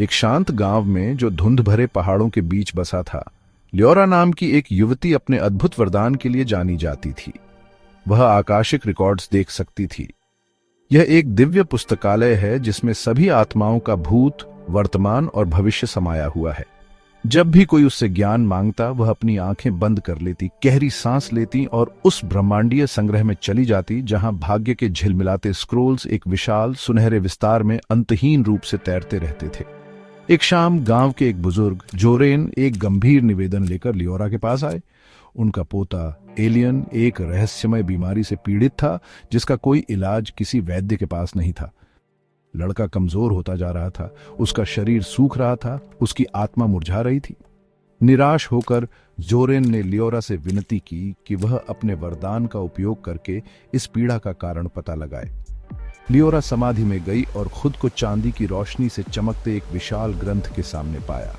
एक शांत गांव में जो धुंध भरे पहाड़ों के बीच बसा था, ल्योरा नाम की एक युवती अपने अद्भुत वरदान के लिए जानी जाती थी। वह आकाशिक रिकॉर्ड्स देख सकती थी। यह एक दिव्य पुस्तकालय है जिसमें सभी आत्माओं का भूत, वर्तमान और भविष्य समाया हुआ है। जब भी कोई उससे ज्ञान मांगता, वह अपनी आंखें बंद कर लेती, गहरी सांस लेती और उस ब्रह्मांडीय संग्रह में चली जाती जहां भाग्य के झिलमिलाते स्क्रोल्स एक विशाल सुनहरे विस्तार में अंतहीन रूप से तैरते रहते थे। एक शाम गांव के एक बुजुर्ग जोरेन एक गंभीर निवेदन लेकर लियोरा के पास आए। उनका पोता एलियन एक रहस्यमय बीमारी से पीड़ित था जिसका कोई इलाज किसी वैद्य के पास नहीं था। लड़का कमजोर होता जा रहा था, उसका शरीर सूख रहा था, उसकी आत्मा मुरझा रही थी। निराश होकर जोरेन ने लियोरा से विनती की कि वह अपने वरदान का उपयोग करके इस पीड़ा का कारण पता लगाए। लियोरा समाधि में गई और खुद को चांदी की रोशनी से चमकते एक विशाल ग्रंथ के सामने पाया।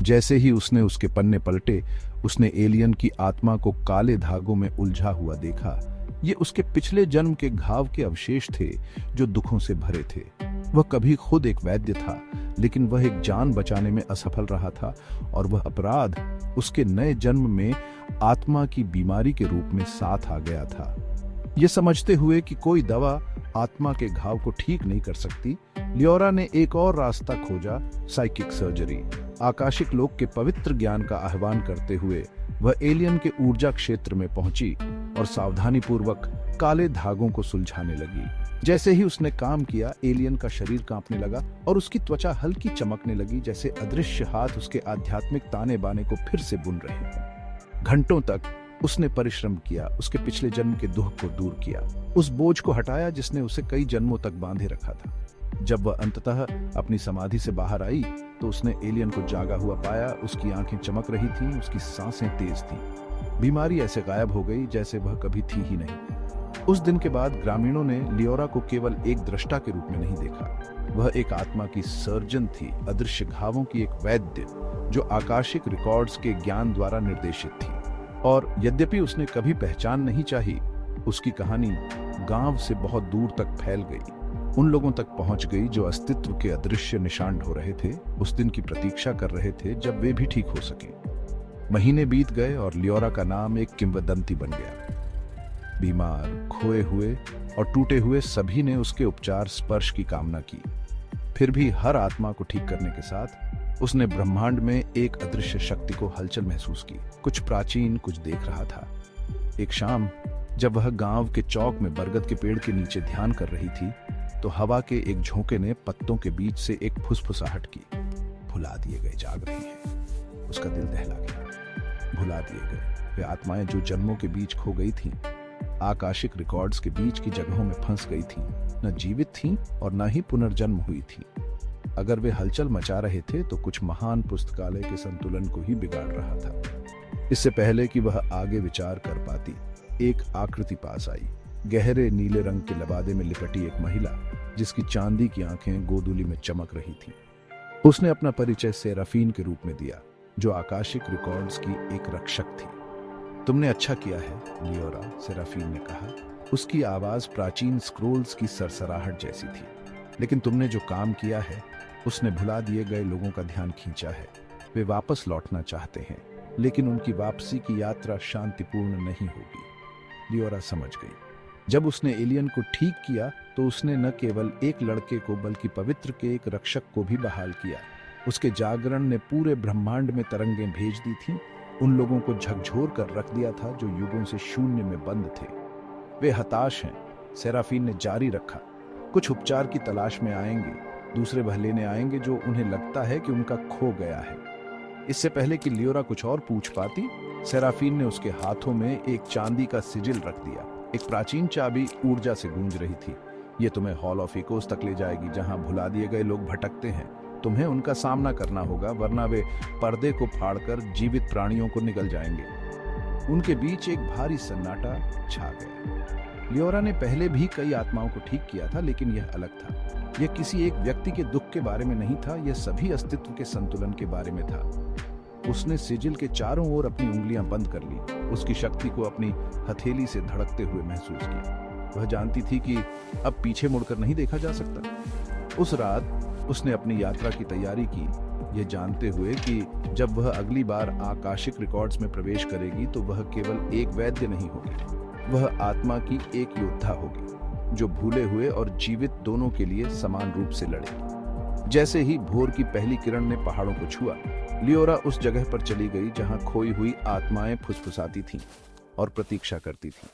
जैसे ही उसने उसके पन्ने पलटे, उसने एलियन की आत्मा को काले धागों में उलझा हुआ देखा। ये उसके पिछले जन्म के घाव के अवशेष थे जो दुखों से भरे थे। वह कभी खुद एक वैद्य था, लेकिन वह एक जान बचाने में असफल रहा था और वह अपराध उसके नए जन्म में आत्मा की बीमारी के रूप में साथ आ गया था। ये समझते हुए कि कोई दवा आत्मा के घाव को ठीक नहीं कर सकती, लियोरा ने एक और रास्ता खोजा, साइकिक सर्जरी। आकाशिक लोक के पवित्र ज्ञान का आह्वान करते हुए वह एलियन के ऊर्जा क्षेत्र में पहुंची और सावधानीपूर्वक काले धागों को सुलझाने लगी। जैसे ही उसने काम किया, एलियन का शरीर कांपने लगा और उसकी त्वचा हल्की चमकने लगी, जैसे अदृश्य हाथ उसके आध्यात्मिक ताने बाने को फिर से बुन रहे हों। घंटों तक उसने परिश्रम किया, उसके पिछले जन्म के दुख को दूर किया, उस बोझ को हटाया जिसने उसे कई जन्मों तक बांधे रखा था। जब वह अंततः अपनी समाधि से बाहर आई तो उसने एलियन को जागा हुआ पाया। उसकी आंखें चमक रही थीं, उसकी सांसें तेज थीं। बीमारी ऐसे गायब हो गई जैसे वह कभी थी ही नहीं। उस दिन के बाद ग्रामीणों ने लियोरा को केवल एक दृष्टा के रूप में नहीं देखा। वह एक आत्मा की सर्जन थी, अदृश्य घावों की एक वैद्य जो आकाशिक रिकॉर्ड्स के ज्ञान द्वारा निर्देशित थी। और यद्यपि उसने कभी पहचान नहीं चाही, उसकी कहानी गांव से बहुत दूर तक फैल गई, उन लोगों तक पहुंच गई जो अस्तित्व के अदृश्य निशान ढो रहे थे, उस दिन की प्रतीक्षा कर रहे थे जब वे भी ठीक हो सके। महीने बीत गए और लियोरा का नाम एक किंवदंती बन गया। बीमार, खोए हुए और टूटे हुए सभी ने उसके उपचार स्पर्श की कामना की। फिर भी हर आत्मा को ठीक करने के साथ उसने ब्रह्मांड में एक अदृश्य शक्ति को हलचल महसूस की। कुछ प्राचीन, कुछ देख रहा था। एक शाम जब वह गांव के चौक में बरगद के पेड़ के नीचे ध्यान कर रही थी तो हवा के एक झोंके ने पत्तों के बीच से एक फुसफुसाहट की। भुला दिए गए जाग रहे हैं। उसका दिल दहला गया। भुला दिए गए वे आत्माएं जो जन्मों के बीच खो गई थीं, आकाशिक रिकॉर्ड्स के बीच की जगहों में फंस गई थीं, न जीवित थीं और न ही पुनर्जन्म हुई थीं। अगर वे हलचल मचा रहे थे तो कुछ महान पुस्तकालय के संतुलन को ही बिगाड़ रहा था। इससे पहले कि वह आगे विचार कर पाती, एक आकृति पास आई। गहरे नीले रंग के लबादे में लिपटी एक महिला जिसकी चांदी की आंखें गोदुली में चमक रही थीं। उसने अपना परिचय सेराफीन के रूप में दिया, जो आकाशिक रिकॉर्ड्स की एक रक्षक थी। तुमने अच्छा किया है लियोरा, सेराफीन ने कहा। उसकी आवाज प्राचीन स्क्रोल्स की सरसराहट जैसी थी। लेकिन तुमने जो काम किया है उसने भुला दिए गए लोगों का ध्यान खींचा है। वे वापस लौटना चाहते हैं, लेकिन उनकी वापसी की यात्रा शांतिपूर्ण नहीं होगी। लियोरा समझ गई। जब उसने एलियन को ठीक किया तो उसने न केवल एक लड़के को बल्कि पवित्र के एक रक्षक को भी बहाल किया। उसके जागरण ने पूरे ब्रह्मांड में तरंगें भेज दी थीं, उन लोगों को झकझोर कर रख दिया था जो युगों से शून्य में बंद थे। वे हताश हैं, सेराफीन ने जारी रखा। कुछ उपचार की तलाश में आएंगे, दूसरे वह लेने आएंगे जो उन्हें लगता है कि उनका खो गया है। इससे पहले कि लियोरा कुछ और पूछ पाती, सेराफीन ने उसके हाथों में एक चांदी का सिजिल रख दिया। एक प्राचीन चाबी ऊर्जा से गूंज रही थी। ये तुम्हें हॉल ऑफ इकोस तक ले जाएगी, जहां भुला दिए गए लोग भटकते हैं। तुम्हें उनका सामना करना होगा, वरना वे पर्दे को फाड़कर जीवित प्राणियों को निगल जाएंगे। उनके बीच एक भारी सन्नाटा छा गया। लियोरा ने पहले भी कई आत्माओं को ठीक किया था, लेकिन यह अलग था। यह किसी एक व्यक्ति के दुख के बारे में नहीं था, यह सभी अस्तित्व के संतुलन के बारे में था। उसने सिजिल के चारों ओर अपनी उंगलियां बंद कर ली, उसकी शक्ति को अपनी हथेली से धड़कते हुए महसूस किया। वह जानती थी कि अब पीछे मुड़कर नहीं देखा जा सकता। उस रात उसने अपनी यात्रा की तैयारी की, यह जानते हुए कि जब वह अगली बार आकाशिक रिकॉर्ड्स में प्रवेश करेगी तो वह केवल एक वैद्य नहीं होगी, वह आत्मा की एक योद्धा होगी जो भूले हुए और जीवित दोनों के लिए समान रूप से लड़े। जैसे ही भोर की पहली किरण ने पहाड़ों को छुआ, लियोरा उस जगह पर चली गई जहां खोई हुई आत्माएं फुसफुसाती थीं और प्रतीक्षा करती थीं।